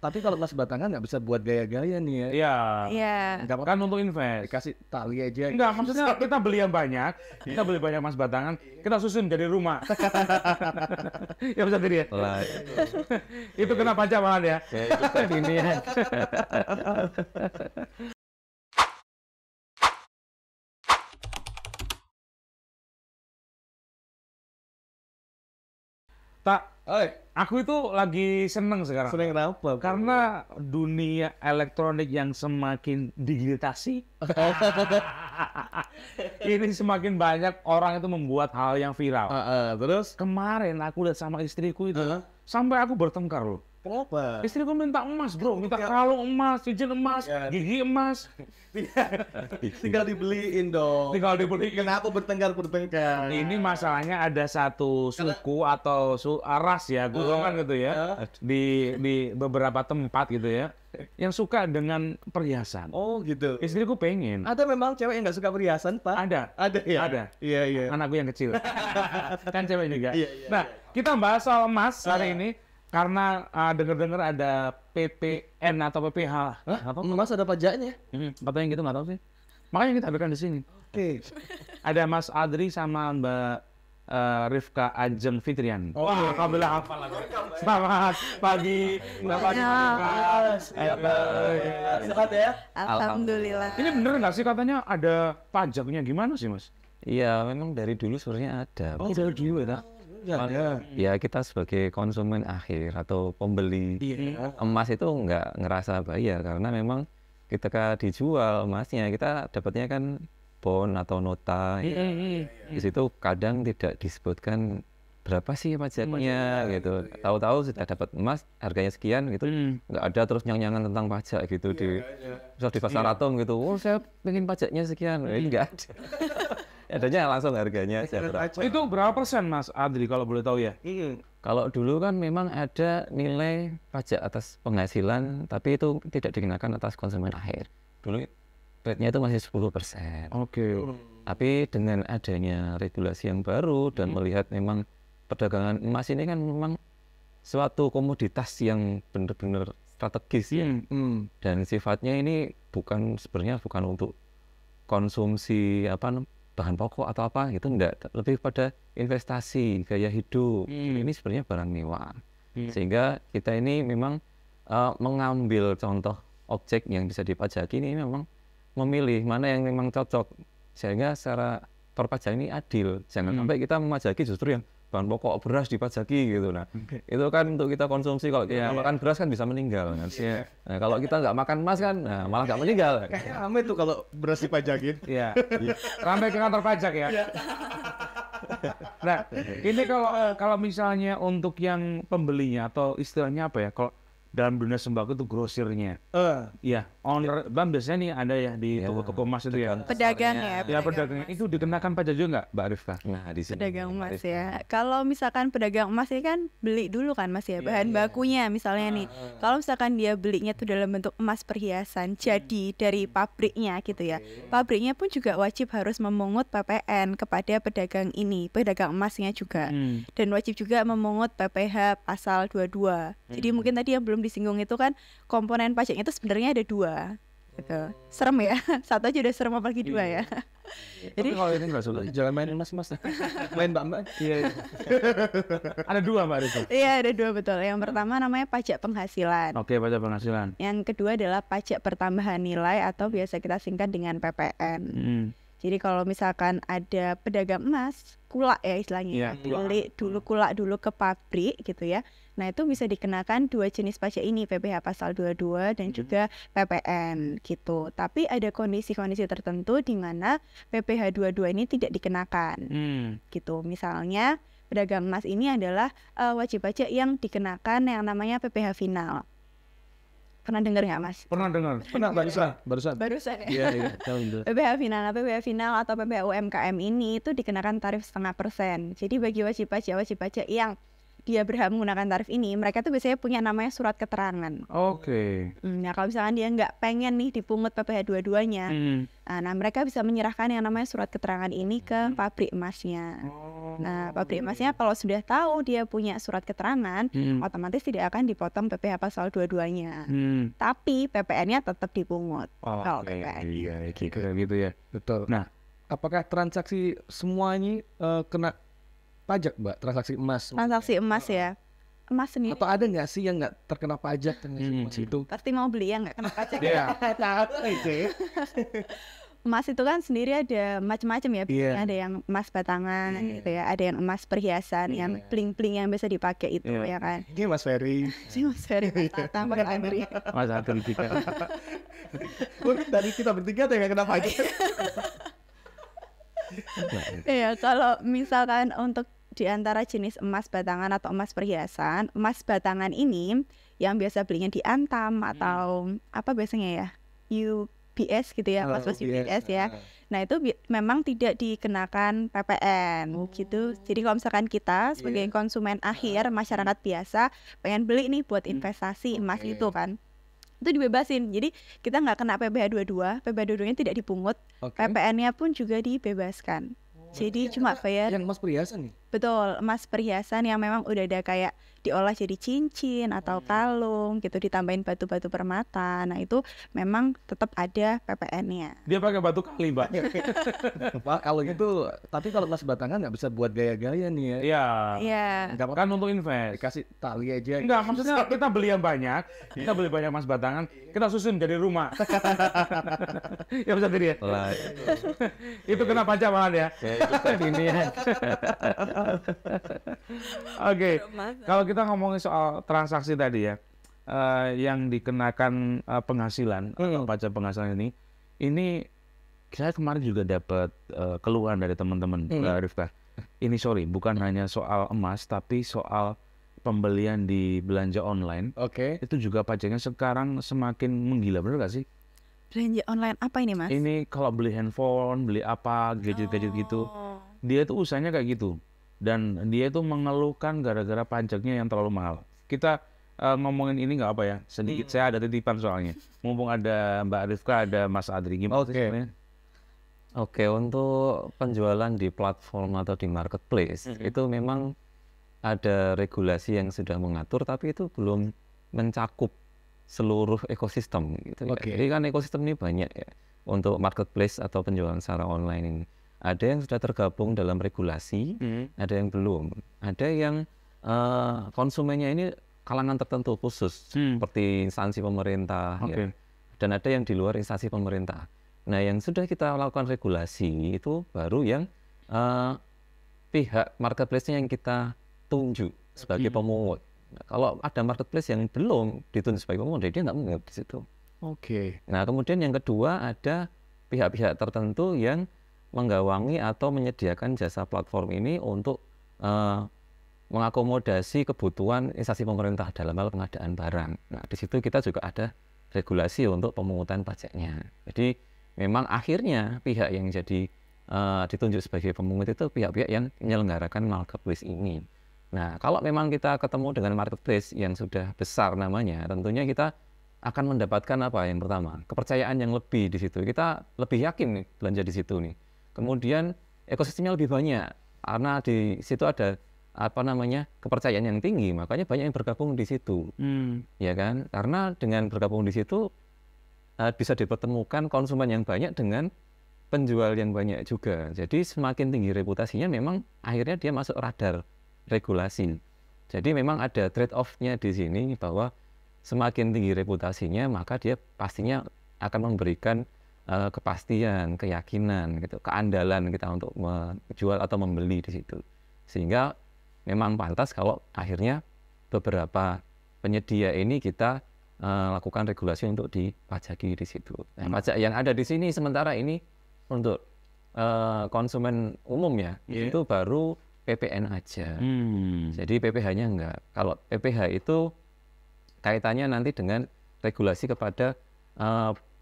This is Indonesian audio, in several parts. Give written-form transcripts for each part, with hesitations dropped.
Tapi kalau emas batangan nggak bisa buat gaya-gaya nih ya. Iya. Iya. Nggak Kan untuk invest. kasih tali aja. Enggak, maksudnya kita beli yang banyak, kita beli banyak emas batangan, kita susun jadi rumah. Ya bisa jadi ya. Lah, Itu kena pajak banget ya. ini ya. Tak, Oi, aku itu lagi seneng sekarang. sering kenapa? Karena dunia elektronik yang semakin digitasi, ini semakin banyak orang itu membuat hal yang viral. Terus Kemarin aku lihat sama istriku itu, Heeh. sampai aku bertengkar loh. kenapa? Istriku minta emas bro, minta kalung emas, cincin emas, Ya. gigi emas, Tinggal dibeliin dong. tinggal dibeli. Kenapa bertengkar? Ini masalahnya ada satu suku atau ras ya, golongan gitu ya, di beberapa tempat gitu ya, yang suka dengan perhiasan. Oh gitu. Istriku pengen. Ada memang cewek yang nggak suka perhiasan, Pak? Ada. Ada ya? Ada. Iya. Anakku yang kecil. Kan cewek juga. Iya, Nah, kita bahas soal emas hari ini karena dengar-dengar ada PPN atau PPH. Apa? Mas ada pajaknya? Katanya gitu nggak tahu sih. Makanya kita hadirkan di sini. Oke. Ada Mas Adri sama Mbak Rifka Ajeng Fitrian. Oh, alhamdulillah hafal lagi. Selamat pagi, Bapak Sehat ya? Alhamdulillah. Ini bener nggak sih katanya ada pajaknya gimana sih Mas? Iya, memang dari dulu sebenarnya ada. Oh, dari dulu ya? Ya. Ya kita sebagai konsumen akhir atau pembeli Iya. emas itu nggak ngerasa bayar karena memang ketika dijual emasnya kita dapatnya kan bon atau nota. Di situ kadang tidak disebutkan berapa sih pajaknya gitu. Tahu-tahu sudah dapat emas harganya sekian gitu. Nggak ada terus nyang-nyangan tentang pajak gitu misal di pasar atom gitu. Oh saya pengen pajaknya sekian. Nggak ada. Adanya langsung harganya aja berapa. Itu berapa persen Mas Adri kalau boleh tahu ya? Kalau dulu kan memang ada nilai pajak atas penghasilan, tapi itu tidak dikenakan atas konsumen akhir. Dulu rate-nya itu masih 10%. Oke. Tapi dengan adanya regulasi yang baru dan melihat memang perdagangan emas ini kan memang suatu komoditas yang benar-benar strategis ya. Dan sifatnya ini sebenarnya bukan untuk konsumsi bahan pokok atau apa gitu, enggak, lebih pada investasi, gaya hidup. Ini sebenarnya barang mewah. Sehingga kita ini memang mengambil contoh objek yang bisa dipajaki ini memang memilih mana yang memang cocok sehingga secara perpajakan ini adil. Jangan sampai kita memajaki justru yang bahan pokok beras dipajaki gitu. Nah, itu kan untuk kita konsumsi. Kalau kita makan beras kan bisa meninggal kan. Nah, kalau kita nggak makan emas kan malah nggak meninggal. Kayaknya rame tuh kalau beras dipajakin. Iya. Ramai ke kantor pajak ya. Nah, ini kalau misalnya untuk yang pembelinya atau istilahnya apa ya? Kalau dalam dunia sembako itu grosirnya. Iya, owner bang biasanya nih ada ya di toko-toko emas itu ya. Pedagang ya. Ya pedagangnya itu dikenakan pajak juga nggak, Mbak Rifka? Nah, di sini Pedagang emas ya. Kalau misalkan pedagang emas ini kan beli dulu kan Mas ya, bahan bakunya misalnya nih. Kalau misalkan dia belinya tuh dalam bentuk emas perhiasan jadi dari pabriknya gitu ya. Pabriknya pun juga wajib harus memungut PPN kepada pedagang ini, pedagang emasnya juga. Dan wajib juga memungut PPh pasal 22. Jadi mungkin tadi yang belum disinggung itu kan komponen pajaknya itu sebenarnya ada 2 gitu. Serem ya. Satu aja udah serem apalagi 2 ya. Jadi kalau ini nggak sulit. Jangan main mas. Main mbak. Iya. Ada 2 Mbak Rifka. Iya ada 2 betul. Yang pertama namanya pajak penghasilan. Oke, pajak penghasilan. Yang kedua adalah pajak pertambahan nilai atau biasa kita singkat dengan PPN. Jadi kalau misalkan ada pedagang emas, kulak ya istilahnya, beli dulu kulak dulu ke pabrik gitu ya. Nah itu bisa dikenakan 2 jenis pajak ini, PPh pasal 22 dan juga PPN gitu. Tapi ada kondisi-kondisi tertentu di mana PPh 22 ini tidak dikenakan gitu. Misalnya pedagang emas ini adalah wajib pajak yang dikenakan yang namanya PPh final. Pernah dengar nggak Mas? Pernah dengar? Pernah barusan. Barusan Iya. ya. PPh final atau PPh UMKM ini itu dikenakan tarif 0,5%. Jadi bagi wajib pajak yang dia berhak menggunakan tarif ini, mereka tuh biasanya punya namanya surat keterangan. Oke. Nah kalau misalkan dia nggak pengen nih dipungut PPh 22-nya, nah mereka bisa menyerahkan yang namanya surat keterangan ini ke pabrik emasnya. Nah, pabrik emasnya kalau sudah tahu dia punya surat keterangan, otomatis tidak akan dipotong PPh pasal 22-nya. Tapi PPN-nya tetap dipungut. Kalau PPN. Iya, gitu ya. Betul. Nah, apakah transaksi semuanya kena pajak, Mbak? Transaksi emas? Transaksi emas ya. Emas sendiri. Atau ada nggak sih yang nggak terkena pajak transaksi emas itu? Pasti mau beli yang nggak kena pajak. Iya. Emas itu kan sendiri ada macam-macam ya. Iya. Ada yang emas batangan gitu ya. Ada yang emas perhiasan, yang bling-bling yang bisa dipakai itu ya kan. Ini Mas Ferry. Si Mas Ferry tambah Ferry. Mas Atul juga. Dari kita bertiga tuh yang nggak kena pajak. Iya, kalau misalkan untuk di antara jenis emas batangan atau emas perhiasan, emas batangan ini yang biasa belinya di Antam atau apa biasanya ya, UBS gitu ya, emas UBS ya. Nah itu memang tidak dikenakan PPN gitu. Jadi kalau misalkan kita sebagai konsumen akhir, masyarakat biasa pengen beli nih buat investasi emas itu kan, itu dibebasin. Jadi kita nggak kena PPh 22, PPh 22-nya tidak dipungut, PPN-nya pun juga dibebaskan. Jadi cuma bayar yang emas perhiasan nih. Betul, emas perhiasan yang memang udah ada kayak diolah jadi cincin atau kalung gitu, ditambahin batu-batu permata. Nah itu memang tetap ada PPN-nya. Dia pakai batu kali, Mbak. Pak, kalau gitu, tapi kalau emas batangan nggak bisa buat gaya-gaya nih ya. Iya. Iya. Enggak kan untuk invest. Kasih tali aja. Enggak, maksudnya kita beli yang banyak, kita beli banyak emas batangan, kita susun jadi rumah. Ya bisa jadi ya. Itu kena pajak banget ya. Ini ya. Oke, kalau kita ngomongin soal transaksi tadi ya, yang dikenakan penghasilan atau pajak penghasilan ini saya kemarin juga dapat keluhan dari teman-teman Rifka. Ini sorry, bukan hanya soal emas, tapi soal pembelian di belanja online. Itu juga pajaknya sekarang semakin menggila, benar nggak sih? Belanja online apa ini, Mas? Ini kalau beli handphone, beli apa, gadget-gadget gitu, dia tuh usahanya kayak gitu. Dan dia tuh mengeluhkan gara-gara pajaknya yang terlalu mahal. Kita ngomongin ini nggak apa ya, sedikit saya ada titipan soalnya. Mumpung ada Mbak Rifka, ada Mas Adri, gimana sebenarnya? Oke, untuk penjualan di platform atau di marketplace, itu memang ada regulasi yang sudah mengatur, tapi itu belum mencakup seluruh ekosistem gitu ya. Jadi kan ekosistem ini banyak ya untuk marketplace atau penjualan secara online ini. Ada yang sudah tergabung dalam regulasi, ada yang belum. Ada yang konsumennya ini kalangan tertentu khusus seperti instansi pemerintah ya. Dan ada yang di luar instansi pemerintah. Nah, yang sudah kita lakukan regulasi itu baru yang pihak marketplace-nya yang kita tunjuk sebagai pemungut. Nah, kalau ada marketplace yang belum ditunjuk sebagai pemungut, dia nggak mengungut di situ. Nah, kemudian yang kedua ada pihak-pihak tertentu yang menggawangi atau menyediakan jasa platform ini untuk mengakomodasi kebutuhan instansi pemerintah dalam hal pengadaan barang. Nah, di situ kita juga ada regulasi untuk pemungutan pajaknya. Jadi memang akhirnya pihak yang jadi ditunjuk sebagai pemungut itu pihak-pihak yang menyelenggarakan marketplace ini. Nah, kalau memang kita ketemu dengan marketplace yang sudah besar namanya, tentunya kita akan mendapatkan apa yang pertama? Kepercayaan yang lebih di situ. Kita lebih yakin nih belanja di situ nih. Kemudian ekosistemnya lebih banyak karena di situ ada kepercayaan yang tinggi, makanya banyak yang bergabung di situ, ya kan? Karena dengan bergabung di situ bisa dipertemukan konsumen yang banyak dengan penjual yang banyak juga. Jadi semakin tinggi reputasinya, memang akhirnya dia masuk radar regulasi. Jadi memang ada trade-off-nya di sini bahwa semakin tinggi reputasinya, maka dia pastinya akan memberikan kepastian, keyakinan, gitu, keandalan kita untuk menjual atau membeli di situ. Sehingga memang pantas kalau akhirnya beberapa penyedia ini kita lakukan regulasi untuk dipajaki di situ. Nah, pajak yang ada di sini sementara ini untuk konsumen umum ya, itu baru PPN aja. Jadi PPh-nya enggak. Kalau PPh itu kaitannya nanti dengan regulasi kepada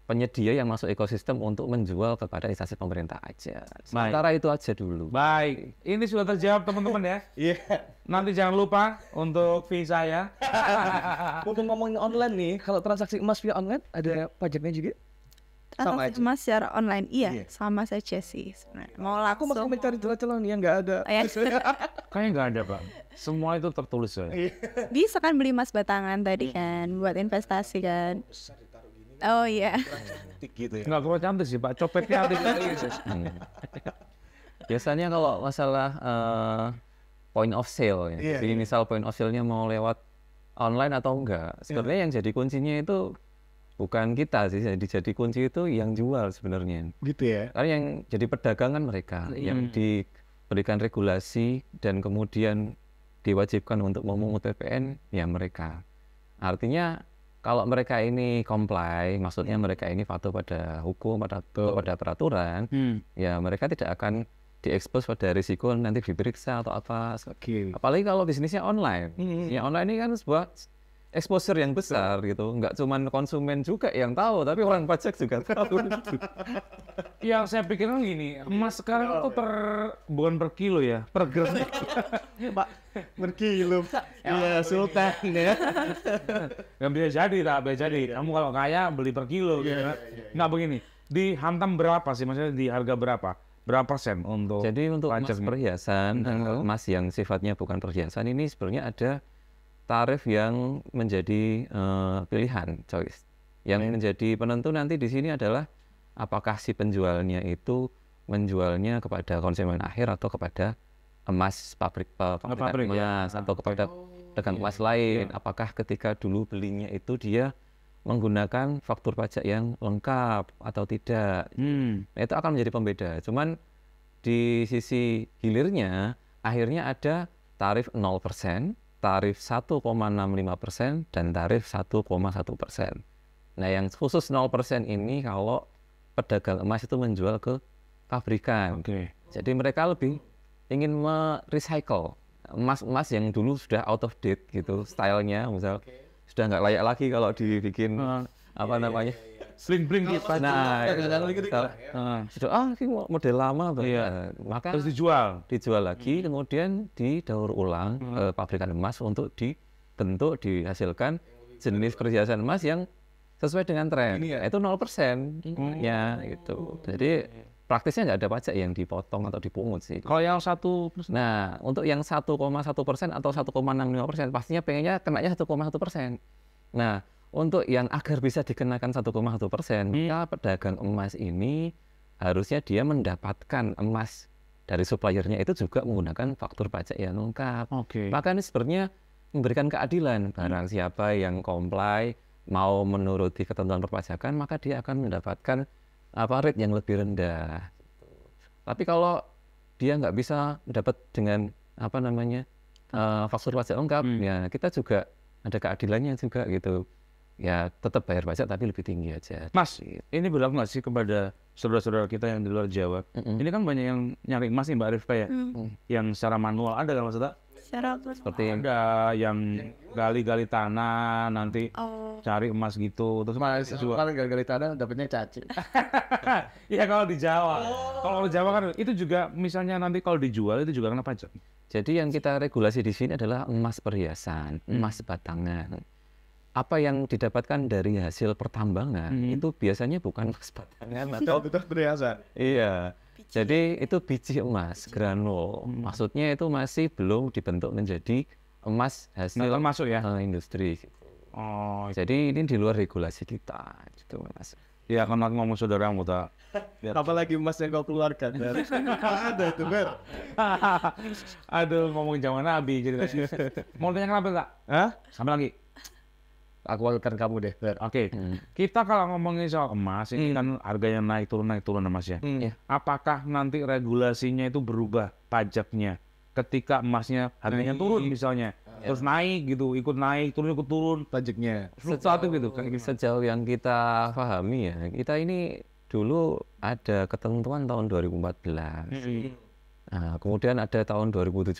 penyedia yang masuk ekosistem untuk menjual kepada instansi pemerintah aja. Sementara itu aja dulu. Baik, ini sudah terjawab teman-teman ya. Iya. Nanti jangan lupa untuk fee saya. Untuk ngomongin online nih, kalau transaksi emas via online ada pajaknya juga? Transaksi emas secara online, iya, sama saja sih sebenarnya. Mau Aku masih langsung mencari celah-celah nih yang nggak ada. Kayaknya nggak ada Pak. Semua itu tertulis ya. bisa kan beli emas batangan tadi kan buat investasi kan. Oh iya. Gitu ya. Nggak kurang cantik sih Pak. Copetnya ada Biasanya kalau masalah point of sale ya. Jadi misal point of sale-nya mau lewat online atau enggak. Sebenarnya yang jadi kuncinya itu bukan kita sih. Jadi kunci itu yang jual sebenarnya. Gitu ya. Karena yang jadi perdagangan mereka, yang diberikan regulasi dan kemudian diwajibkan untuk memungut PPN ya mereka. Artinya kalau mereka ini comply, maksudnya mereka ini patuh pada hukum, pada peraturan, ya mereka tidak akan diekspos pada risiko nanti diperiksa atau apa. Apalagi kalau bisnisnya online. Ya online ini kan sebuah exposure yang besar gitu. Nggak cuma konsumen juga yang tahu, tapi orang pajak juga tahu. Yang saya pikirkan gini, emas sekarang itu bukan per kilo ya, per gram. Pak, berkilo. Iya, sultan ya. Nggak bisa jadi, tak bisa jadi. Kamu kalau kaya beli per kilo gitu kan. Nggak begini, dihantam berapa sih, maksudnya di harga berapa? Berapa persen untuk Jadi untuk emas pajaknya? perhiasan, emas yang sifatnya bukan perhiasan ini sebenarnya ada tarif yang menjadi pilihan, choice. Yang menjadi penentu nanti di sini adalah apakah si penjualnya itu menjualnya kepada konsumen akhir atau kepada emas pabrik emas atau kepada pedagang emas lain. Apakah ketika dulu belinya itu dia menggunakan faktur pajak yang lengkap atau tidak. Nah, itu akan menjadi pembeda. Cuman di sisi hilirnya akhirnya ada tarif 0%, tarif 1,65% dan tarif 1,1%. Nah, yang khusus 0% ini kalau pedagang emas itu menjual ke pabrikan. Jadi mereka lebih ingin merecycle emas-emas yang dulu sudah out of date gitu, stylenya misal sudah nggak layak lagi kalau dibikin apa namanya Bling-bling gitu. Nah, sudah ini model lama, maka terus dijual lagi, kemudian didaur ulang pabrikan emas untuk dibentuk, dihasilkan jenis perhiasan emas yang sesuai dengan tren. Itu 0% ya gitu. Jadi praktisnya nggak ada pajak yang dipotong atau dipungut sih. Kalau yang 1%, nah untuk yang 1,1% atau 1,65% pastinya pengennya kenanya 1,1%. Nah untuk yang agar bisa dikenakan 1,1%, maka pedagang emas ini harusnya dia mendapatkan emas dari suppliernya itu juga menggunakan faktur pajak yang lengkap. Maka ini sebenarnya memberikan keadilan. Barang siapa yang comply mau menuruti ketentuan perpajakan, maka dia akan mendapatkan rate yang lebih rendah. Tapi kalau dia nggak bisa dapat dengan faktur pajak lengkap, ya kita juga ada keadilannya juga gitu. Ya tetap bayar pajak tapi lebih tinggi aja. Mas, ini berlaku nggak sih kepada saudara-saudara kita yang di luar Jawa? Ini kan banyak yang nyari emas nih Mbak Rifka ya, yang secara manual ada kan maksudnya? Seperti ada yang gali-gali tanah nanti cari emas gitu, terus kalau gali-gali tanah dapatnya caci. Iya kalau di Jawa, kalau di Jawa kan itu juga misalnya nanti kalau dijual itu juga kena pajak. Jadi yang kita regulasi di sini adalah emas perhiasan, emas batangan. Apa yang didapatkan dari hasil pertambangan itu biasanya bukan emas batangan atau perhiasan. Iya. Jadi itu biji emas granul. Maksudnya itu masih belum dibentuk menjadi emas hasil masuk ya industri. Jadi ini di luar regulasi kita, gitu Mas. Ya kan ngomong saudaramu tak. Apalagi emas yang kau keluarkan. Ada itu Ber. Aduh ngomongin zaman Nabi jadi. Mau tanya kenapa tak? Sampai lagi. Aku akan kamu deh. Kita kalau ngomongin soal emas ini kan harganya naik turun Mas ya. Apakah nanti regulasinya itu berubah pajaknya ketika emasnya harganya turun misalnya, terus naik gitu, ikut naik, ikut turun pajaknya. Sesuatu gitu. Sejauh yang kita pahami ya, kita ini dulu ada ketentuan tahun 2014. Nah, kemudian ada tahun 2017.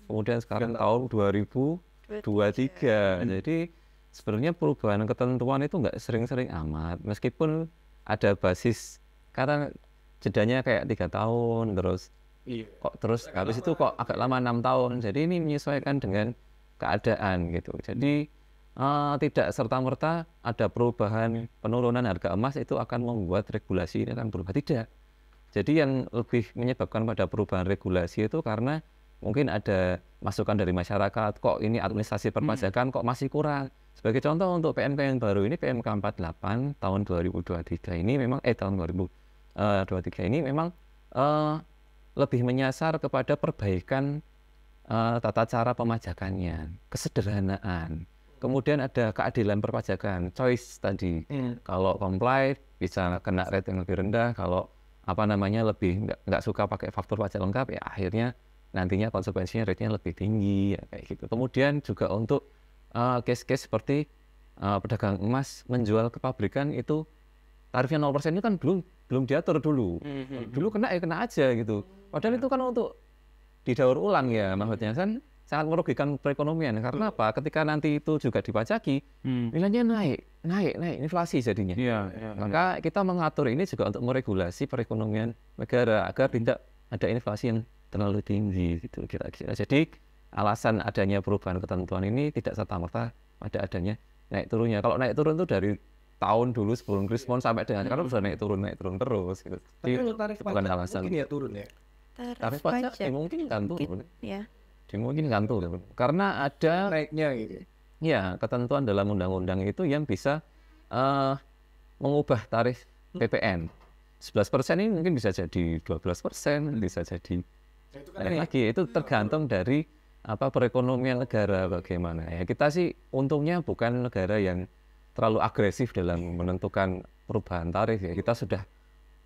Kemudian sekarang tahun 2023. Jadi sebenarnya perubahan ketentuan itu nggak sering-sering amat, meskipun ada basis karena jedanya kayak 3 tahun terus habis itu kok agak lama 6 tahun. Jadi ini menyesuaikan dengan keadaan gitu. Jadi tidak serta-merta ada perubahan penurunan harga emas itu akan membuat regulasi ini akan berubah. Tidak. Jadi yang lebih menyebabkan pada perubahan regulasi itu karena mungkin ada masukan dari masyarakat, kok ini administrasi perpajakan kok masih kurang. Sebagai contoh untuk PMK yang baru ini, PMK 48 tahun 2023 ini memang tahun 2023 ini memang lebih menyasar kepada perbaikan tata cara pemajakannya, kesederhanaan. Kemudian ada keadilan perpajakan, choice tadi. Kalau comply bisa kena rate yang lebih rendah, kalau lebih nggak suka pakai faktur pajak lengkap ya akhirnya nantinya konsekuensinya rate-nya lebih tinggi ya, kayak gitu. Kemudian juga untuk case-case seperti pedagang emas menjual ke pabrikan itu tarifnya 0% itu kan belum diatur dulu. Dulu kena ya kena aja gitu. Padahal itu kan untuk didaur ulang ya, maksudnya kan sangat merugikan perekonomian. Karena apa? Ketika nanti itu juga dipajaki, nilainya naik inflasi jadinya. Maka kita mengatur ini juga untuk meregulasi perekonomian negara agar tidak ada inflasi yang terlalu tinggi gitu kira-kira. Jadi alasan adanya perubahan ketentuan ini tidak serta-merta ada adanya naik turunnya. Kalau naik turun itu dari tahun dulu sebelum Krismon sampai dengan sekarang sudah naik turun terus gitu. Tapi untuk tarif bukan pajak alasan. mungkin ya turun ya. Tarif pajak mungkin kan turun. Ya. Dimungkinkan turun. Karena ada Naiknya gitu. Ya, ketentuan dalam undang-undang itu yang bisa mengubah tarif PPN. 11% ini mungkin bisa jadi 12%, bisa jadi lagi. Itu tergantung dari perekonomian negara bagaimana. Ya, kita sih untungnya bukan negara yang terlalu agresif dalam menentukan perubahan tarif ya. Kita sudah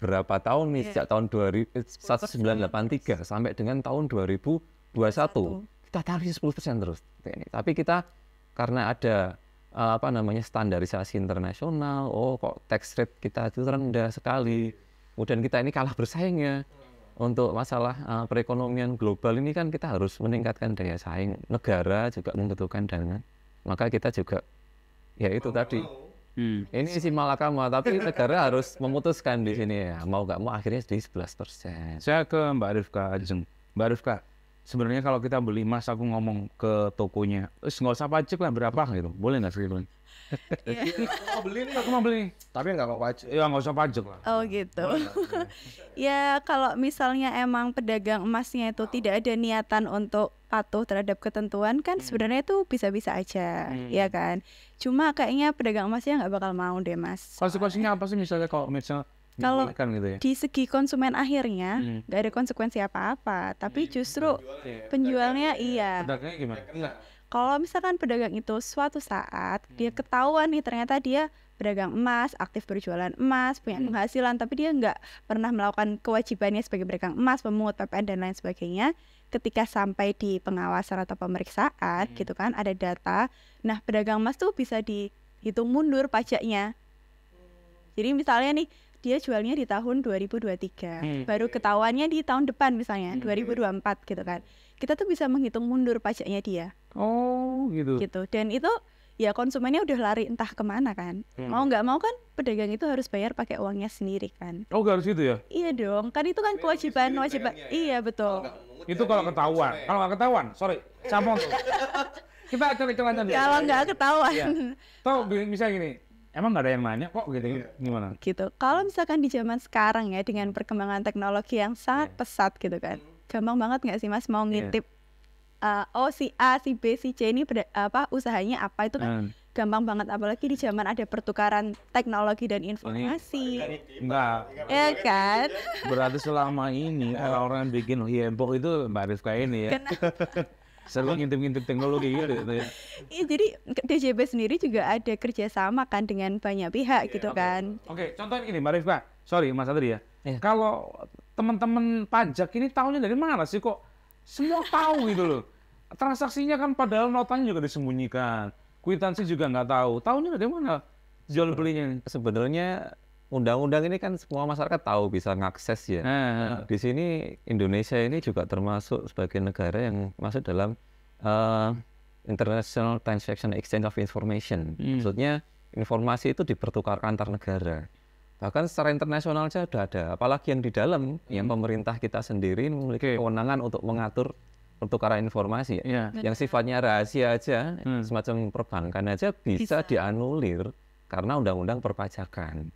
berapa tahun nih sejak tahun 1983 sampai dengan tahun 2021 kita tarif 10% terus. Tapi kita karena ada standarisasi internasional, kok tax rate kita itu rendah sekali. Kemudian kita ini kalah bersaingnya. Untuk masalah perekonomian global ini kan kita harus meningkatkan daya saing. Negara juga membutuhkan dana. Maka kita juga ya itu tadi. Ini sih malakama, tapi negara harus memutuskan di sini ya. Mau nggak mau akhirnya di 11%. Saya ke Mbak Rifka Ajeng. Mbak Rifka, sebenarnya kalau kita beli emas, aku ngomong ke tokonya, nggak usah pajak lah berapa gitu, boleh nggak sih? Aku mau beli, tapi nggak mau pajak. Ya nggak usah pajak lah. Oh gitu. Ya kalau misalnya emang pedagang emasnya itu tidak ada niatan untuk patuh terhadap ketentuan kan sebenarnya itu bisa-bisa aja, ya kan. Cuma kayaknya pedagang emasnya nggak bakal mau deh mas. Konsekuensinya apa sih misalnya kalau gitu ya? Di segi konsumen akhirnya nggak ada konsekuensi apa-apa, tapi justru penjualnya iya. Pedagangnya gimana? Kalau misalkan pedagang itu suatu saat dia ketahuan nih ternyata dia pedagang emas, aktif berjualan emas, punya penghasilan, tapi dia nggak pernah melakukan kewajibannya sebagai pedagang emas, memungut PPN dan lain sebagainya. Ketika sampai di pengawasan atau pemeriksaan gitu kan ada data, nah pedagang emas tuh bisa dihitung mundur pajaknya. Jadi misalnya nih dia jualnya di tahun 2023, baru ketahuannya di tahun depan misalnya 2024 gitu kan. Kita tuh bisa menghitung mundur pajaknya dia. Oh gitu. Dan itu ya konsumennya udah lari entah kemana kan. Mau nggak mau kan pedagang itu harus bayar pakai uangnya sendiri kan. Oh harus gitu ya? Iya dong, kan itu kan kewajiban. Iya betul. Itu kalau ketahuan. Kalau nggak ketahuan, sorry, sama kita hitung-hitungan tadi. Kalau nggak ketahuan. Ya. Tahu misalnya gini, emang nggak ada yang nanya kok gitu gimana? Gitu. Kalau misalkan di zaman sekarang ya dengan perkembangan teknologi yang sangat pesat gitu kan, gampang banget nggak sih mas mau ngintip si A, si B, si C ini usahanya apa itu kan gampang banget, apalagi di zaman ada pertukaran teknologi dan informasi. Enggak. Ya kan? Berarti selama ini orang-orang bikin heboh itu Mbak Rifka ini ya. Selalu ngintip-ngintip teknologi gitu ya. Iya, jadi DJP sendiri juga ada kerjasama kan dengan banyak pihak gitu kan. Oke, contohnya ini Mbak Rifka. Sorry Mas Adri ya. Kalau teman-teman pajak ini tahunya dari mana sih kok semua tahu gitu loh. Transaksinya kan padahal notanya juga disembunyikan. Kwitansi juga nggak tahu. Tahunya dari mana jual belinya? Sebenarnya undang-undang ini kan semua masyarakat tahu, bisa ngakses ya. Di sini Indonesia ini juga termasuk sebagai negara yang masuk dalam International Transaction Exchange of Information. Maksudnya informasi itu dipertukarkan antar negara. Bahkan secara internasional saja sudah ada. Apalagi yang di dalam, yang pemerintah kita sendiri memiliki kewenangan untuk mengatur pertukaran informasi yang sifatnya rahasia aja, semacam perbankan aja bisa dianulir karena undang-undang perpajakan.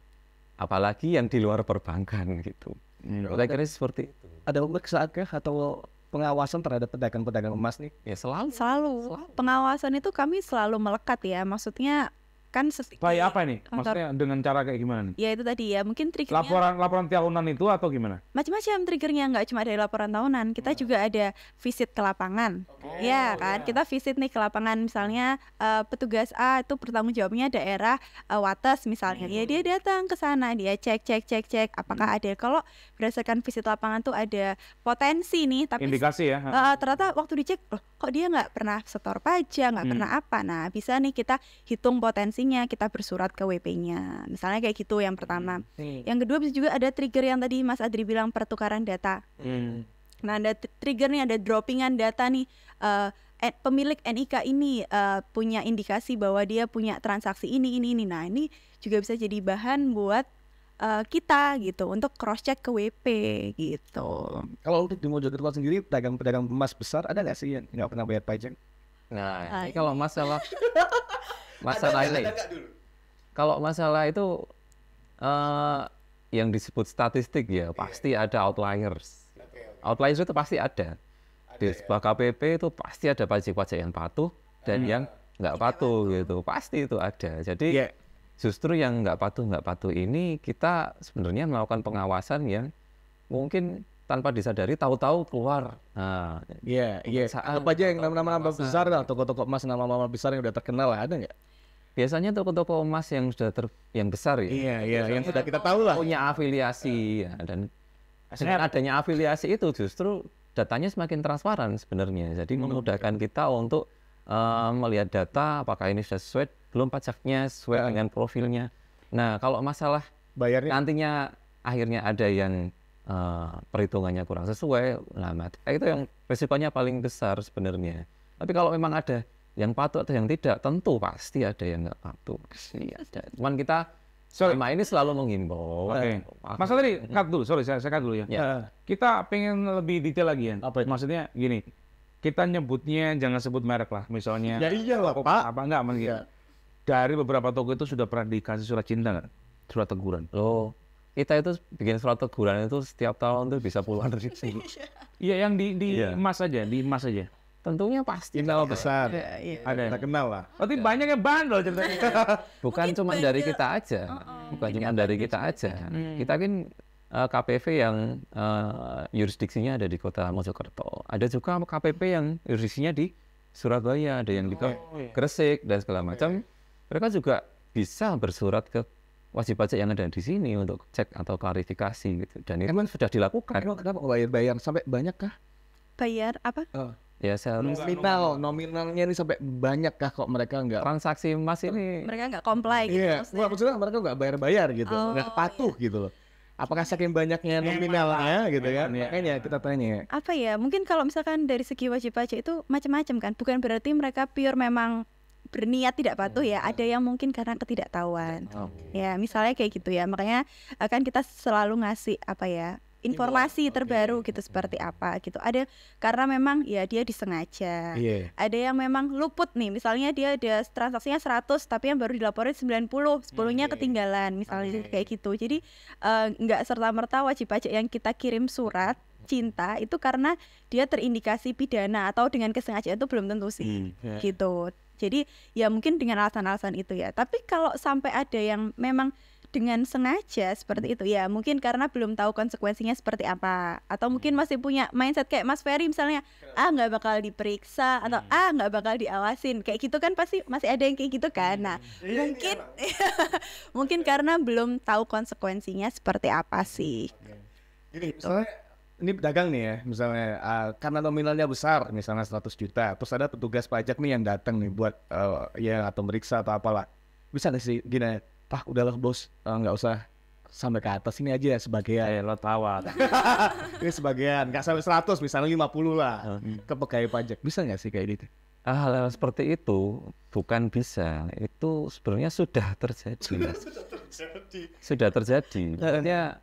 Apalagi yang di luar perbankan gitu. Saya kira seperti itu. Ada pemeriksaannya atau pengawasan terhadap pedagang-pedagang emas nih? Ya selalu. Pengawasan itu kami selalu melekat ya. Maksudnya kan supaya apa nih? Maksudnya dengan cara kayak gimana nih? Ya itu tadi ya, mungkin triggernya laporan tahunan itu atau gimana? Macam-macam triggernya, nggak cuma dari laporan tahunan. Kita juga ada visit ke lapangan. Ya kan, kita visit nih ke lapangan, misalnya petugas A itu bertanggung jawabnya daerah Wates misalnya. Ya dia datang ke sana, dia cek apakah ada. Kalau berdasarkan visit lapangan tuh ada potensi nih, tapi indikasi ya. Ternyata waktu dicek, loh, kok dia nggak pernah setor pajak, nggak pernah apa. Nah, bisa nih kita hitung potensi, kita bersurat ke WP-nya. Misalnya kayak gitu yang pertama. Yang kedua bisa juga ada trigger yang tadi Mas Adri bilang, pertukaran data. Nah, ada trigger nih, ada droppingan data nih. Pemilik NIK ini punya indikasi bahwa dia punya transaksi ini. Nah, ini juga bisa jadi bahan buat kita gitu untuk cross check ke WP gitu. Kalau untuk di Mojokerto sendiri, pedagang-pedagang emas besar ada nggak sih yang nggak pernah bayar pajak? Nah, ini kalau masalah ini, kalau masalah itu yang disebut statistik ya pasti ada outliers. Outliers itu pasti ada. Di sebuah KPP itu pasti ada pajak-pajak yang patuh dan yang nggak patuh gitu. Pasti itu ada. Jadi justru yang nggak patuh ini kita sebenarnya melakukan pengawasan yang mungkin tanpa disadari tahu-tahu keluar. Nah, Apa aja yang nama-nama besar lah, toko-toko emas nama-nama besar yang udah terkenal lah, ada nggak? Biasanya toko-toko emas yang sudah yang besar ya. Yang sudah kita tahu lah. Punya afiliasi ya, dan dengan adanya afiliasi itu justru datanya semakin transparan sebenarnya. Jadi memudahkan kita untuk melihat data apakah ini sudah sesuai belum pajaknya, sesuai dengan profilnya. Nah, kalau masalah bayarnya nantinya akhirnya ada yang perhitungannya kurang sesuai, nah itu yang risikonya paling besar sebenarnya. Tapi kalau memang ada yang patuh atau yang tidak, tentu pasti ada yang nggak patuh. Cuman kita selama ini selalu menghimbau. Mas tadi cut dulu, saya cut dulu ya. Kita pengen lebih detail lagi ya. Maksudnya gini, kita nyebutnya jangan sebut merek lah, misalnya. Ya iyalah Pak. Apa enggak maksudnya? Dari beberapa toko itu sudah pernah dikasih surat cinta nggak? Surat teguran. Loh, kita itu bikin surat teguran itu setiap tahun tuh bisa puluhan ribu. Iya, yang di emas aja, di emas aja. Tentunya pasti. Nama besar. Ada. Kita kenal lah. Berarti banyak yang bandel ceritanya. Bukan cuma dari kita aja. Bukan cuma dari kita aja. Kita kan KPV yang yurisdiksinya ada di Kota Mojokerto. Ada juga KPP yang yurisdiksinya di Surabaya, ada yang di Gresik dan segala macam. Mereka juga bisa bersurat ke wajib pajak yang ada di sini untuk cek atau klarifikasi gitu. Dan itu sudah dilakukan. Emang kenapa bayar sampai banyak kah? Bayar apa? Ya nominalnya ini sampai banyak kah kok mereka nggak transaksi emas ini? Mereka nggak comply gitu. Iya, maksudnya mereka nggak bayar gitu, nggak patuh gitu loh. Apakah saking banyaknya nominalnya gitu kan? Makanya kita tanya. Apa ya? Mungkin kalau misalkan dari segi wajib pajak itu macam-macam kan. Bukan berarti mereka pure memang berniat tidak patuh ya. Ada yang mungkin karena ketidaktahuan. Ya, misalnya kayak gitu ya. Makanya akan kita selalu ngasih apa ya? Informasi terbaru gitu seperti apa gitu. Ada karena memang ya dia disengaja. Ada yang memang luput nih, misalnya dia ada transaksinya 100 tapi yang baru dilaporin 90, 10-nya ketinggalan misalnya kayak gitu. Jadi nggak serta-merta wajib pajak yang kita kirim surat cinta itu karena dia terindikasi pidana atau dengan kesengajaan itu belum tentu sih gitu. Jadi ya mungkin dengan alasan-alasan itu ya. Tapi kalau sampai ada yang memang dengan sengaja seperti itu ya mungkin karena belum tahu konsekuensinya seperti apa, atau mungkin masih punya mindset kayak Mas Ferry misalnya nggak bakal diperiksa atau nggak bakal diawasin kayak gitu kan, pasti masih ada yang kayak gitu kan. Nah mungkin mungkin karena belum tahu konsekuensinya seperti apa sih. Jadi misalnya ini pedagang nih ya, misalnya karena nominalnya besar misalnya 100 juta, terus ada petugas pajak nih yang datang nih buat atau meriksa atau apalah, bisa nggak sih gini, Pak udahlah bos, nggak usah sampai ke atas, ini aja sebagian. Lo tawar. Ini sebagian, nggak sampai 100, misalnya 50 lah ke pegawai pajak. Bisa nggak sih kayak gitu? Hal seperti itu bukan bisa, itu sebenarnya sudah terjadi. Sudah terjadi. Artinya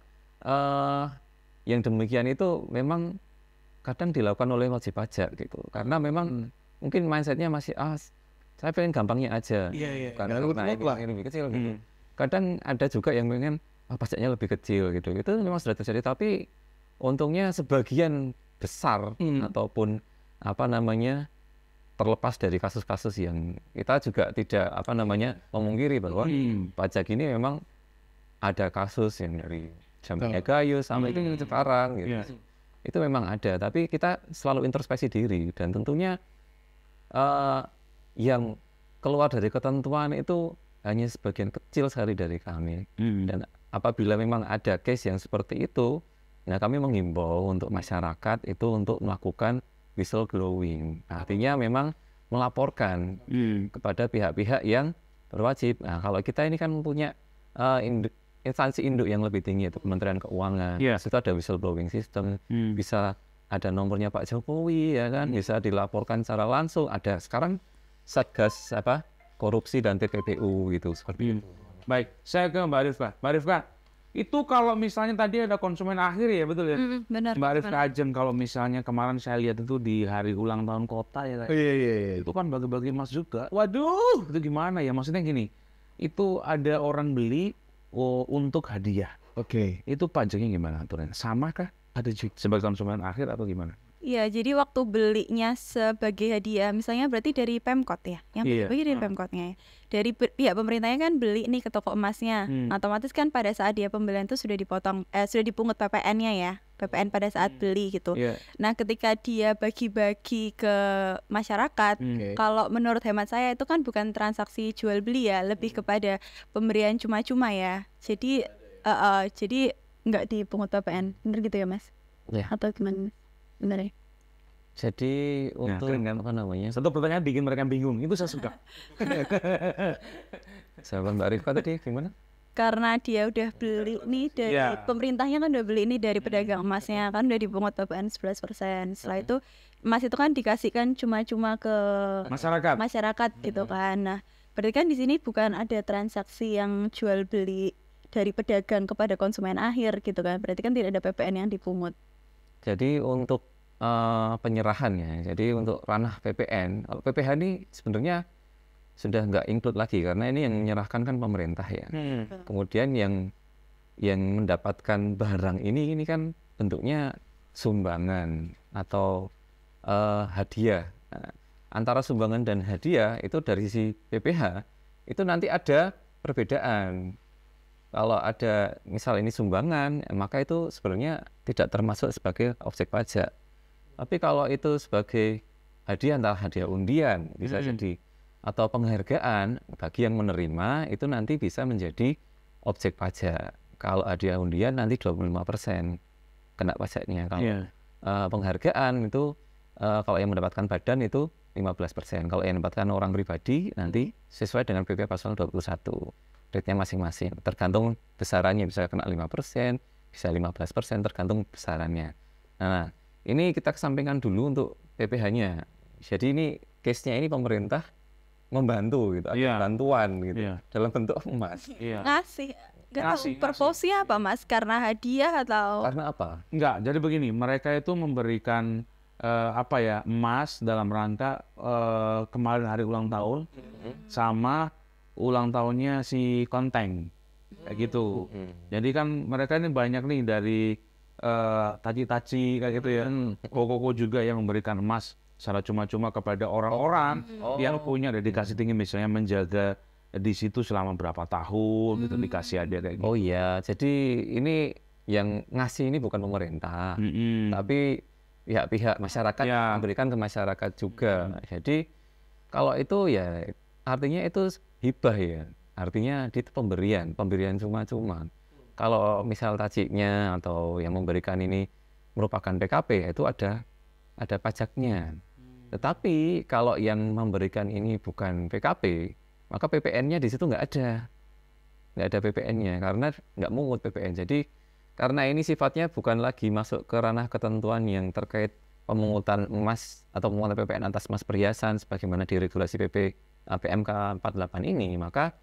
yang demikian itu memang kadang dilakukan oleh wajib pajak gitu. Karena memang mungkin mindsetnya masih saya pengen gampangnya aja. Karena ini lebih kecil gitu. Kadang ada juga yang pengen pajaknya lebih kecil gitu. Itu memang sudah terjadi, tapi untungnya sebagian besar ataupun terlepas dari kasus-kasus yang kita juga tidak memungkiri bahwa pajak ini memang ada kasus yang dari zamannya Gayus sampai itu sekarang gitu. Itu memang ada, tapi kita selalu introspeksi diri dan tentunya yang keluar dari ketentuan itu hanya sebagian kecil sekali dari kami. Dan apabila memang ada case yang seperti itu, nah kami menghimbau untuk masyarakat itu untuk melakukan whistleblowing. Artinya memang melaporkan kepada pihak-pihak yang berwajib. Nah kalau kita ini kan punya instansi induk yang lebih tinggi, itu Kementerian Keuangan. Itu ada whistleblowing system, bisa ada nomornya Pak Jokowi, ya kan, bisa dilaporkan secara langsung. Ada sekarang Satgas korupsi dan TPPU gitu seperti itu. Baik, saya ke Mbak Rifka. Mbak Rifka, itu kalau misalnya tadi ada konsumen akhir ya, betul ya? Benar. Mbak Rifka Ajeng, kalau misalnya kemarin saya lihat itu di hari ulang tahun kota ya, itu kan bagi-bagi emas juga. Waduh, itu gimana ya? Maksudnya gini, itu ada orang beli untuk hadiah. Itu pajaknya gimana aturannya? Sama kah? Ada sebagai konsumen akhir atau gimana? Iya, jadi waktu belinya sebagai hadiah, misalnya berarti dari Pemkot ya, yang bagi dari Pemkotnya ya. Dari pihak pemerintahnya kan beli nih ke toko emasnya, otomatis kan pada saat dia pembelian itu sudah dipungut PPN-nya ya, PPN pada saat beli gitu. Nah, ketika dia bagi-bagi ke masyarakat, kalau menurut hemat saya itu kan bukan transaksi jual beli ya, lebih kepada pemberian cuma-cuma ya. Jadi nggak dipungut PPN, bener gitu ya Mas? Atau gimana? Benar ya. Jadi untuk satu pertanyaan bikin mereka bingung, itu saya suka. Sahabat Mbak Rifka tadi gimana? Karena dia udah beli nih dari pemerintahnya kan udah beli ini dari pedagang emasnya kan udah dipungut PPN 11%. Setelah itu emas itu kan dikasihkan cuma-cuma ke masyarakat gitu kan. Nah, berarti kan di sini bukan ada transaksi yang jual beli dari pedagang kepada konsumen akhir gitu kan. Berarti kan tidak ada PPN yang dipungut. Jadi untuk penyerahannya, jadi untuk ranah PPN, kalau PPH ini sebenarnya sudah nggak include lagi karena ini yang menyerahkan kan pemerintah ya. Kemudian yang mendapatkan barang ini kan bentuknya sumbangan atau hadiah. Nah, antara sumbangan dan hadiah itu dari sisi PPH itu nanti ada perbedaan. Kalau ada misal ini sumbangan, maka itu sebenarnya tidak termasuk sebagai objek pajak. Tapi kalau itu sebagai hadiah, entah hadiah undian bisa jadi, atau penghargaan bagi yang menerima, itu nanti bisa menjadi objek pajak. Kalau hadiah undian nanti 25% kena pajaknya. Kalau penghargaan itu kalau yang mendapatkan badan itu 15%. Kalau yang mendapatkan orang pribadi nanti sesuai dengan PP pasal 21. Rate-nya masing-masing, tergantung besarannya, bisa kena 5%, bisa 15%, tergantung besarannya. Nah, ini kita kesampingkan dulu untuk PPH-nya. Jadi ini case-nya ini pemerintah membantu gitu, bantuan gitu, dalam bentuk emas. Ngasih. Gak tahu purpose-nya apa Mas? Karena hadiah atau? Karena apa? Enggak, jadi begini, mereka itu memberikan emas dalam rangka kemarin hari ulang tahun sama ulang tahunnya si Konteng kayak gitu. Jadi kan mereka ini banyak nih dari taci-taci kayak gitu ya. Koko juga yang memberikan emas secara cuma-cuma kepada orang-orang yang punya dedikasi tinggi, misalnya menjaga di situ selama berapa tahun gitu, dikasih ada kayak gitu. Oh iya, jadi ini yang ngasih ini bukan pemerintah, tapi pihak-pihak masyarakat memberikan ke masyarakat juga. Jadi kalau itu ya artinya itu hibah ya, artinya itu pemberian cuma-cuma. Kalau misal tajiknya atau yang memberikan ini merupakan PKP, itu ada pajaknya. Tetapi kalau yang memberikan ini bukan PKP, maka PPN-nya di situ nggak ada PPN-nya karena nggak mungut PPN. Jadi karena ini sifatnya bukan lagi masuk ke ranah ketentuan yang terkait pemungutan emas atau pemungutan PPN atas emas perhiasan sebagaimana di regulasi PMK 48 ini, maka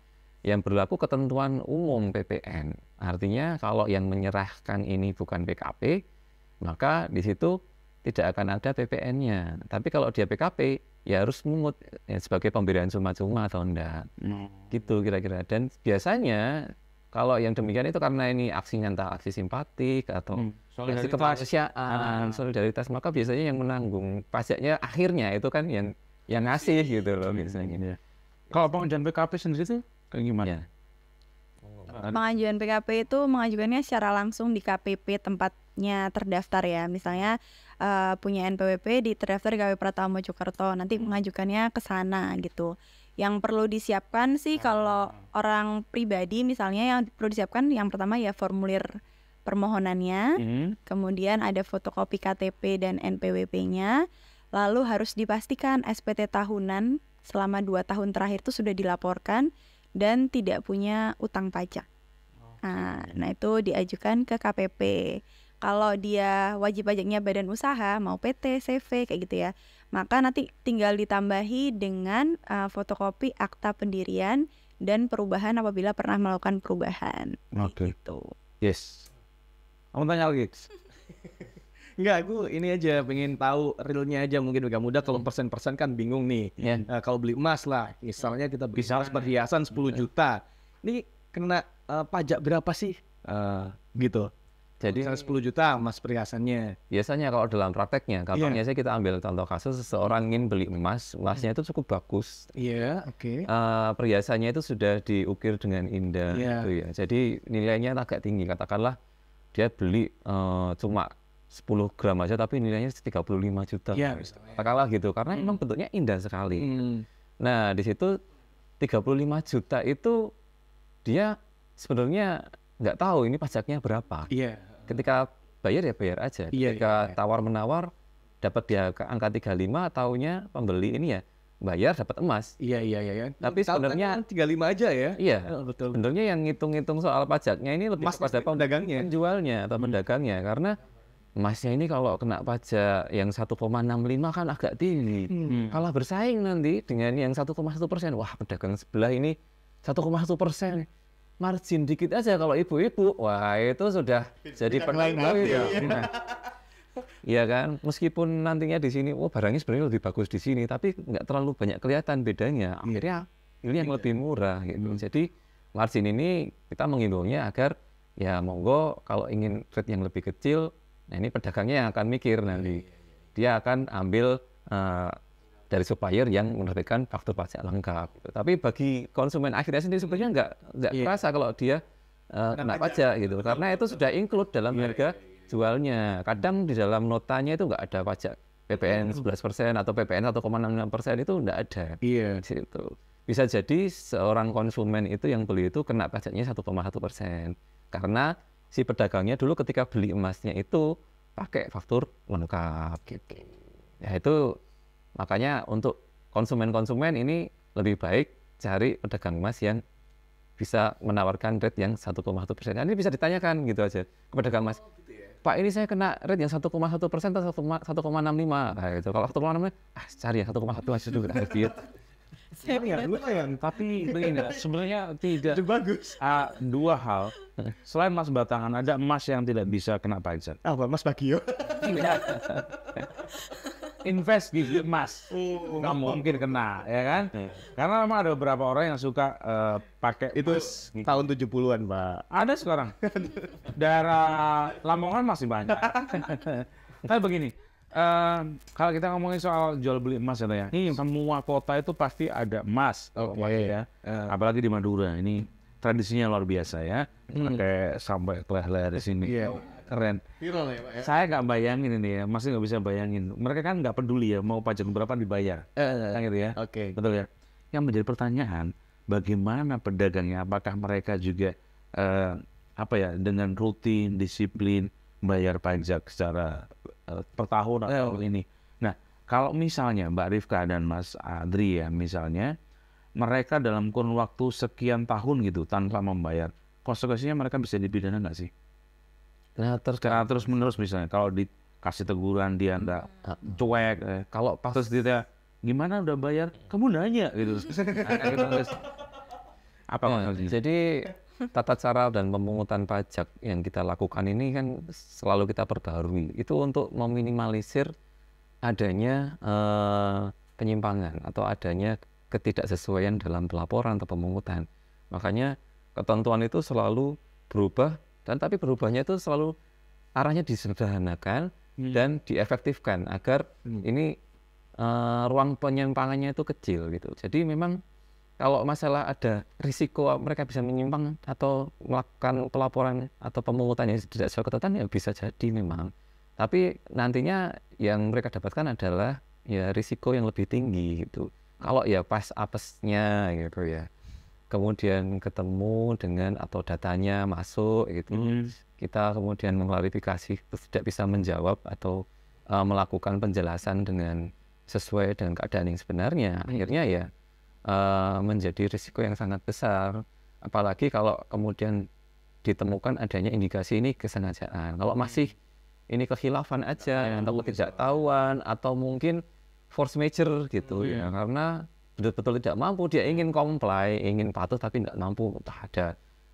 yang berlaku ketentuan umum PPN. Artinya kalau yang menyerahkan ini bukan PKP, maka di situ tidak akan ada PPN-nya. Tapi kalau dia PKP, ya harus mungut ya, sebagai pemberian cuma-cuma atau enggak. Gitu kira-kira. Dan biasanya kalau yang demikian itu karena ini aksinya entah aksi simpatik atau aksi kemanusiaan, solidaritas, maka biasanya yang menanggung pajaknya akhirnya itu kan yang ngasih gitu loh biasanya. Kalau pengajuan PKP sendiri tuh kayak gimana? Ya. Pengajuan PKP itu mengajukannya secara langsung di KPP tempatnya terdaftar ya. Misalnya punya NPWP terdaftar di KPP Pratama Mojokerto, nanti mengajukannya ke sana gitu. Yang perlu disiapkan sih kalau orang pribadi misalnya yang perlu disiapkan yang pertama ya formulir permohonannya, kemudian ada fotokopi KTP dan NPWP-nya, lalu harus dipastikan SPT tahunan selama 2 tahun terakhir itu sudah dilaporkan dan tidak punya utang pajak. Nah itu diajukan ke KPP. Kalau dia wajib pajaknya badan usaha, mau PT, CV kayak gitu ya, maka nanti tinggal ditambahi dengan fotokopi akta pendirian dan perubahan apabila pernah melakukan perubahan. Gitu. Yes. Kamu tanya lagi? Enggak, aku ini aja pengen tahu realnya aja mungkin agak mudah. Kalau persen-persen kan bingung nih. Kalau beli emas lah, misalnya kita beli emas perhiasan 10 juta, ini kena pajak berapa sih? Gitu. Jadi 10 juta emas perhiasannya. Biasanya kalau dalam prakteknya, gampangnya kita ambil contoh kasus seseorang ingin beli emas, emasnya itu cukup bagus. Oke. Perhiasannya itu sudah diukir dengan indah, gitu ya. Jadi nilainya agak tinggi. Katakanlah dia beli cuma 10 gram aja tapi nilainya 35 juta. Katakanlah gitu, karena memang bentuknya indah sekali. Nah, di situ 35 juta itu dia sebenarnya nggak tahu ini pajaknya berapa. Ketika bayar ya bayar aja. Ketika tawar-menawar dapat di angka 35, taunya pembeli ini ya bayar dapat emas. Tapi sebenarnya 35 aja ya. Iya, betul. Sebenarnya yang ngitung-ngitung soal pajaknya ini lebih kepada penjualnya atau pedagangnya, karena emasnya ini kalau kena pajak yang 1,65 kan agak tinggi. Kalah bersaing nanti dengan yang 1,1%. Wah, pedagang sebelah ini 1,1%. Margin dikit aja kalau ibu-ibu. Wah, itu sudah jadi pedagang. Iya kan, meskipun nantinya di sini, barangnya sebenarnya lebih bagus di sini, tapi nggak terlalu banyak kelihatan bedanya. Akhirnya ini yang lebih murah gitu. Jadi margin ini kita menghimbaunya agar ya monggo kalau ingin rate yang lebih kecil, nah ini pedagangnya yang akan mikir nanti. Dia akan ambil dari supplier yang menerbitkan faktur pajak lengkap. Gitu. Tapi bagi konsumen akhirnya sendiri sebenarnya nggak terasa kalau dia kena pajak gitu, karena itu sudah include dalam harga jualnya. Kadang di dalam notanya itu nggak ada pajak PPN 11% atau PPN 1,66% itu nggak ada. Situ. Bisa jadi seorang konsumen itu yang beli itu kena pajaknya 1,1%. Karena si pedagangnya dulu ketika beli emasnya itu pakai faktur lengkap gitu. Ya itu makanya untuk konsumen-konsumen ini lebih baik cari pedagang emas yang bisa menawarkan rate yang 1,1%. Ini bisa ditanyakan gitu aja ke pedagang emas. Pak, ini saya kena rate yang 1,1% atau 1,65. Nah, gitu. Kalau 1,65, cari yang 1,1 aja dulu. Tapi begini, sebenarnya tidak bagus. Dua hal. Selain emas batangan, ada emas yang tidak bisa kena pajak. Emas bagio. Invest di emas, nggak mungkin kena, ya kan? Karena memang ada beberapa orang yang suka pakai itu tahun 70-an, Pak. Ada sekarang. Daerah Lamongan masih banyak. Tapi begini, kalau kita ngomongin soal jual beli emas ya, semua kota itu pasti ada emas, ya. Apalagi di Madura ini tradisinya luar biasa ya, pakai sampai ke leher di sini. Keren. Viral ya, Pak ya? Saya nggak bayangin ini ya, masih nggak bisa bayangin. Mereka kan nggak peduli ya mau pajak berapa dibayar, kan gitu ya. Betul ya. Yang menjadi pertanyaan, bagaimana pedagangnya? Apakah mereka juga dengan rutin, disiplin bayar pajak secara per tahun atau ini? Nah, kalau misalnya Mbak Rifka dan Mas Adri ya, misalnya mereka dalam kurun waktu sekian tahun gitu tanpa membayar, konsekuensinya mereka bisa dipidana nggak sih? Terus menerus misalnya kalau dikasih teguran dia nggak cuek, kalau terus dia gimana udah bayar kamu nanya gitu. Apa jadi tata cara dan pemungutan pajak yang kita lakukan ini kan selalu kita perbarui. Itu untuk meminimalisir adanya penyimpangan atau adanya ketidaksesuaian dalam pelaporan atau pemungutan. Makanya ketentuan itu selalu berubah, dan tapi berubahnya itu selalu arahnya disederhanakan dan diefektifkan agar ini ruang penyimpangannya itu kecil gitu. Jadi memang kalau masalah ada risiko mereka bisa menyimpang atau melakukan pelaporan atau pemungutan yang tidak sesuai ketentuan, ya bisa jadi memang. Tapi nantinya yang mereka dapatkan adalah ya risiko yang lebih tinggi gitu. Kalau ya pas apesnya gitu ya, kemudian ketemu dengan atau datanya masuk gitu, kita kemudian mengklarifikasi terus tidak bisa menjawab atau melakukan penjelasan dengan sesuai dengan keadaan yang sebenarnya, akhirnya ya menjadi risiko yang sangat besar. Apalagi kalau kemudian ditemukan adanya indikasi ini kesengajaan. Kalau masih ini kekhilafan aja atau ketidaktahuan atau mungkin force major gitu ya, karena betul-betul tidak mampu, dia ingin comply, ingin patuh tapi tidak mampu, entah ada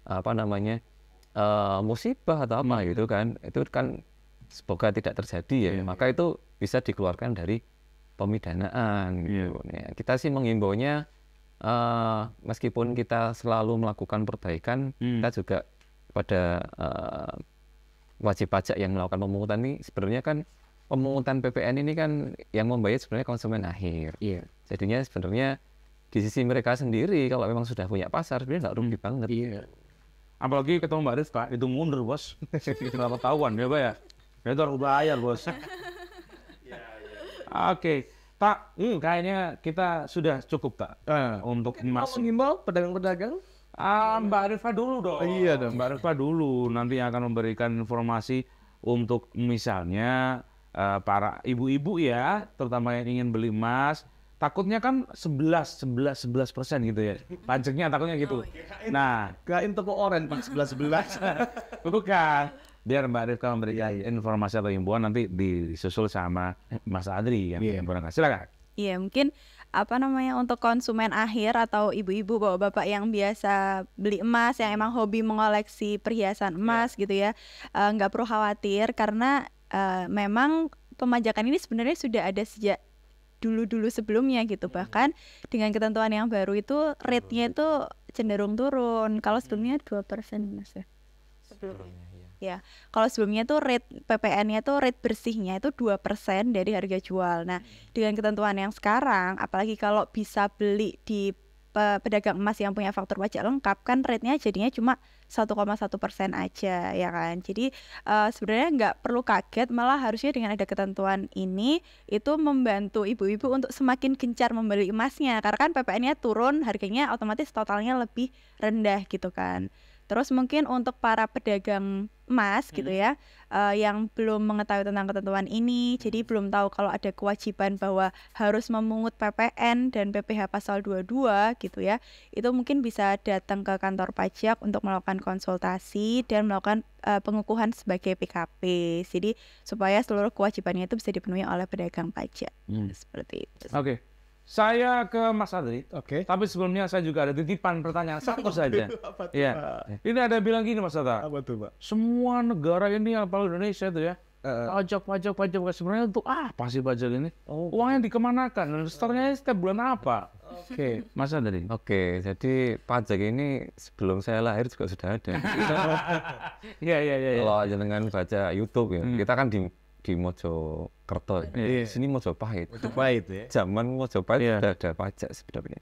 apa namanya musibah atau apa gitu kan, itu kan semoga tidak terjadi ya, maka itu bisa dikeluarkan dari pemidanaan gitu. Ya, kita sih menghimbaunya meskipun kita selalu melakukan perbaikan, kita juga pada wajib pajak yang melakukan pemungutan ini sebenarnya kan pemungutan PPN ini kan yang membayar sebenarnya konsumen akhir. Jadinya sebenarnya di sisi mereka sendiri kalau memang sudah punya pasar sebenarnya nggak rugi banget. Apalagi ketemu Mbak Rizka itu mundur bos, kenapa ketahuan ya Pak ya? Itu harus bayar bos. Oke, Pak, kayaknya kita sudah cukup tak untuk mengimbau pedagang-pedagang? Mbak Rizka dulu dong. Iya dong. Mbak Rizka dulu nanti akan memberikan informasi untuk misalnya para ibu-ibu ya, terutama yang ingin beli emas, takutnya kan 11% gitu ya, pajaknya takutnya gitu. Nah, kirain toko oren Pak 11. bukan. Biar Mbak Rizka memberikan informasi atau himbauan nanti disusul sama Mas Adri yang silakan. Iya, mungkin apa namanya untuk konsumen akhir atau ibu-ibu bapak-bapak yang biasa beli emas, yang emang hobi mengoleksi perhiasan emas gitu ya, nggak perlu khawatir karena memang pemajakan ini sebenarnya sudah ada sejak dulu-dulu sebelumnya gitu. Bahkan dengan ketentuan yang baru itu rate-nya itu cenderung turun. Kalau sebelumnya 2% Mas ya. Ya, kalau sebelumnya tuh rate PPN-nya tuh rate bersihnya itu 2% dari harga jual. Nah, dengan ketentuan yang sekarang, apalagi kalau bisa beli di pedagang emas yang punya faktur pajak lengkap, kan rate-nya jadinya cuma 1,1% aja ya kan. Jadi sebenarnya nggak perlu kaget, malah harusnya dengan ada ketentuan ini itu membantu ibu-ibu untuk semakin gencar membeli emasnya, karena kan PPN-nya turun, harganya otomatis totalnya lebih rendah gitu kan. Terus mungkin untuk para pedagang emas gitu ya, yang belum mengetahui tentang ketentuan ini, jadi belum tahu kalau ada kewajiban bahwa harus memungut PPN dan PPh pasal 22 gitu ya, itu mungkin bisa datang ke kantor pajak untuk melakukan konsultasi dan melakukan pengukuhan sebagai PKP. Jadi supaya seluruh kewajibannya itu bisa dipenuhi oleh pedagang pajak. Seperti itu. Oke. Saya ke Mas Adri. Tapi sebelumnya saya juga ada titipan pertanyaan satu saja. Ya. Ini ada bilang gini Mas Adri. Apa tuh Pak? Semua negara ini apalagi Indonesia itu ya, pajak sebenarnya untuk apa sih pajak ini? Uangnya dikemanakan dan restorannya setiap bulan apa? Mas Adri. Jadi pajak ini sebelum saya lahir juga sudah ada. Iya. Kalau jenengan baca YouTube ya, kita kan di Mojokerto, sini Mojopahit ya. Zaman Mojopahit sudah ada pajak sebenarnya.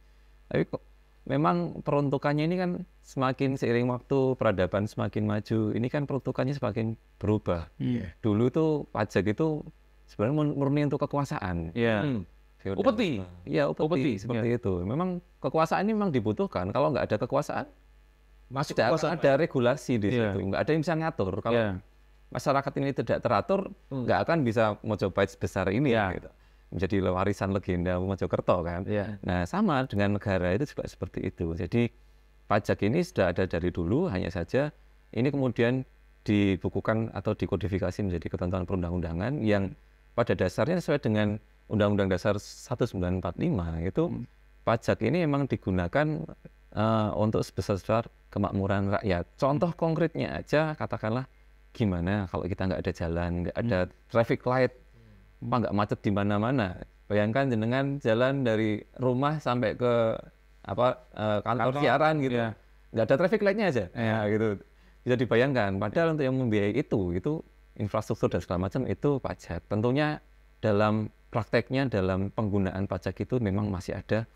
Tapi kok memang peruntukannya ini kan semakin seiring waktu peradaban semakin maju, ini kan peruntukannya semakin berubah. Dulu tuh pajak itu sebenarnya murni untuk kekuasaan. Upeti. Iya, upeti seperti itu. Memang kekuasaan ini memang dibutuhkan. Kalau nggak ada kekuasaan, tidak akan ada regulasi di situ. Nggak ada yang bisa ngatur. Kalau masyarakat ini tidak teratur, nggak akan bisa Mojopahit sebesar ini gitu. Menjadi warisan legenda Mojokerto kan. Nah, sama dengan negara itu juga seperti itu. Jadi pajak ini sudah ada dari dulu, hanya saja ini kemudian dibukukan atau dikodifikasi menjadi ketentuan perundang-undangan yang pada dasarnya sesuai dengan Undang-Undang Dasar 1945 itu pajak ini memang digunakan untuk sebesar-besar kemakmuran rakyat. Contoh konkretnya aja, katakanlah gimana kalau kita nggak ada jalan, nggak ada traffic light, nggak macet di mana-mana. Bayangkan jenengan jalan dari rumah sampai ke kantor siaran gitu, nggak ada traffic lightnya aja, gitu. Bisa dibayangkan. Padahal untuk yang membiayai itu infrastruktur dan segala macam itu pajak. Tentunya dalam prakteknya, dalam penggunaan pajak itu memang masih ada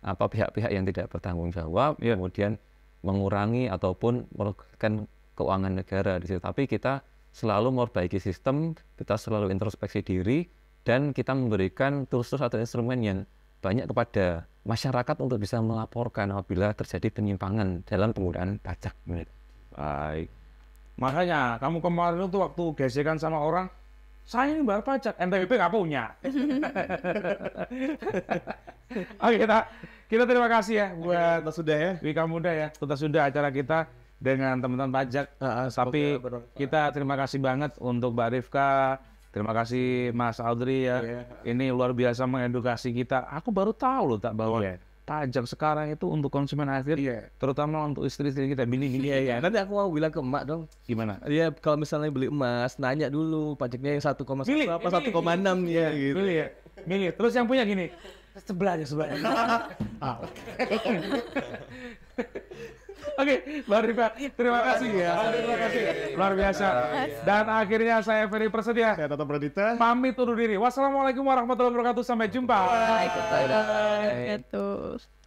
pihak-pihak yang tidak bertanggung jawab, kemudian mengurangi ataupun merugikan keuangan negara di situ. Tapi kita selalu memperbaiki sistem, kita selalu introspeksi diri, dan kita memberikan tools atau instrumen yang banyak kepada masyarakat untuk bisa melaporkan apabila terjadi penyimpangan dalam penggunaan pajak. Baik. Makanya kamu kemarin itu waktu gesekan sama orang, saya ini bayar pajak, NPWP nggak punya. Oke, kita terima kasih ya buat sudah ya Wika Muda ya, sudah acara kita dengan teman-teman pajak. Tapi kita terima kasih banget untuk Mbak Rifka, terima kasih Mas Audrey ya. Ini luar biasa mengedukasi kita. Aku baru tahu loh bahwa pajak sekarang itu untuk konsumen akhir, terutama untuk istri-istri kita, bini-bini. Nanti aku mau bilang ke emak dong. Gimana? Iya, kalau misalnya beli emas, nanya dulu pajaknya yang 1,1 apa 1,6 ya gitu. Milih. Terus yang punya gini, sebelahnya. Oke, Mbak Rifka, terima kasih ya. Terima kasih. Luar biasa. Dan akhirnya saya Ferry Prasetya. Saya Toto Pradita. Pamit undur diri. Wassalamualaikum warahmatullahi wabarakatuh. Sampai jumpa. Waalaikumsalam.